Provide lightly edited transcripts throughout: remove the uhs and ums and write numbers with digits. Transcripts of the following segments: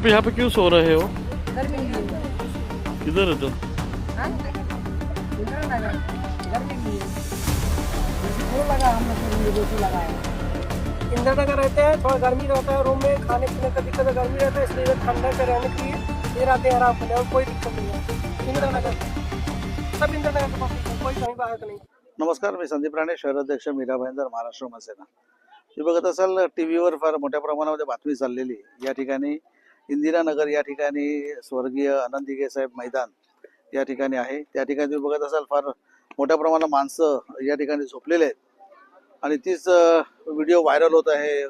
आप यहाँ पे क्यों सो रहे हो? गर्मी नहीं है। किधर है तो? हाँ? इधर लगा, गर्मी नहीं है। वो लगा हम लोग को लगा है। इंदिरा नगर रहते हैं, थोड़ा गर्मी रहता है रूम में, खाने पीने का दिक्कत है, गर्मी रहता है, इसलिए ठंडा से रहने के लिए ये रहते हैं आराम करने, और कोई दिक्कत नहीं है। इंदिरा नगर सब इंदिरा नगर के पास, कोई कहीं बाहर का नहीं। नमस्कार, मी संदीप राणे, शहराध्यक्ष मीरा भाईंदर, महाराष्ट्र मनसेना. तुम्ही बघत असाल टीव्हीवर फार मोठ्या प्रमाणामध्ये बातमी चाललेली. या ठिकाणी इंदिरा नगर या ठिकाणी स्वर्गीय आनंद दिघे साहेब मैदान या ठिकाणी आहे. त्या ठिकाणी तुम्ही बघत असाल फार मोठ्या प्रमाणात माणसं या ठिकाणी झोपलेले आहेत आणि तीच व्हिडिओ व्हायरल होत आहे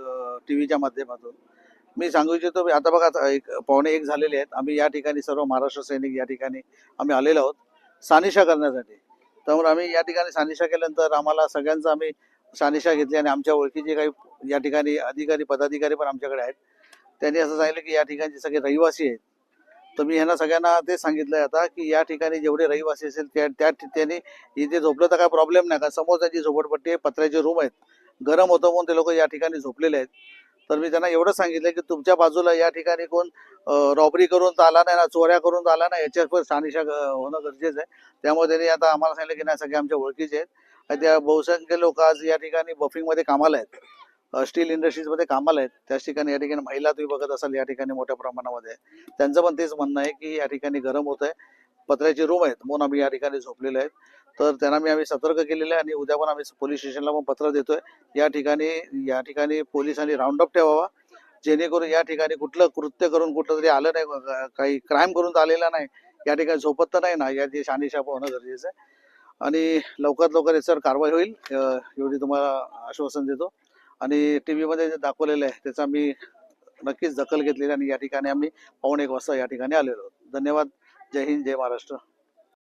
टीव्हीच्या माध्यमातून. मी सांगू इच्छितो, आता बघा एक 1:15 झालेले आहेत. आम्ही या ठिकाणी सर्व महाराष्ट्र सैनिक या ठिकाणी आम्ही आलेलो आहोत सानिशा करण्यासाठी. त्यामुळे आम्ही या ठिकाणी सानिशा केल्यानंतर आम्हाला सगळ्यांचा आम्ही सानिशा घेतली आणि आमच्या ओळखीचे काही या ठिकाणी अधिकारी पदाधिकारी पण आमच्याकडे आहेत. त्यांनी असं सांगितलं की या ठिकाणचे सगळे रहिवासी आहेत. तर मी ह्यांना सगळ्यांना ते सांगितलंय आता की या ठिकाणी जेवढे रहिवासी असेल त्या त्यांनी इथे झोपलं तर काय प्रॉब्लेम नाही, कारण समोर त्यांची झोपडपट्टी आहे, पत्र्याचे रूम आहेत, गरम होतं म्हणून ते लोक या ठिकाणी झोपलेले आहेत. तर मी त्यांना एवढं सांगितलं की तुमच्या बाजूला या ठिकाणी कोण रॉबरी करून तर आला नाही ना, चोऱ्या करून तर आला नाही, याच्यावर सानिशा होणं गरजेचं आहे. त्यामुळे त्यांनी आता आम्हाला सांगितलं की नाही, सगळे आमच्या ओळखीचे आहेत. आणि त्या बहुसंख्य लोक आज या ठिकाणी बफिंगमध्ये कामाला आहेत, स्टील इंडस्ट्रीजमध्ये कामाला आहेत. त्याच ठिकाणी या ठिकाणी महिला तुम्ही बघत असाल या ठिकाणी मोठ्या प्रमाणामध्ये. त्यांचं पण तेच म्हणणं आहे की या ठिकाणी गरम होत आहे, पत्र्याचे रूम आहेत म्हणून आम्ही या ठिकाणी झोपलेले आहेत. तर त्यांना आम्ही सतर्क केलेलं आहे आणि उद्या पण आम्ही पोलीस स्टेशनला पण पत्र देतोय. या ठिकाणी पोलिसांनी राऊंड अप ठेवावा, जेणेकरून या ठिकाणी कुठलं कृत्य करून कुठलं तरी आलं नाही, काही क्राईम करून तर आलेला नाही, या ठिकाणी झोपत तर नाही ना, याची शानिशा होणं गरजेचं आहे. आणि लवकरात लवकर याच्यावर कारवाई होईल एवढी तुम्हाला आश्वासन देतो. आणि टीव्हीमध्ये जे दाखवलेलं आहे त्याचा मी नक्कीच दखल घेतलेली आणि या ठिकाणी आम्ही 1:15 वाजता या ठिकाणी आलेलो आहोत. धन्यवाद. जय हिंद, जय महाराष्ट्र.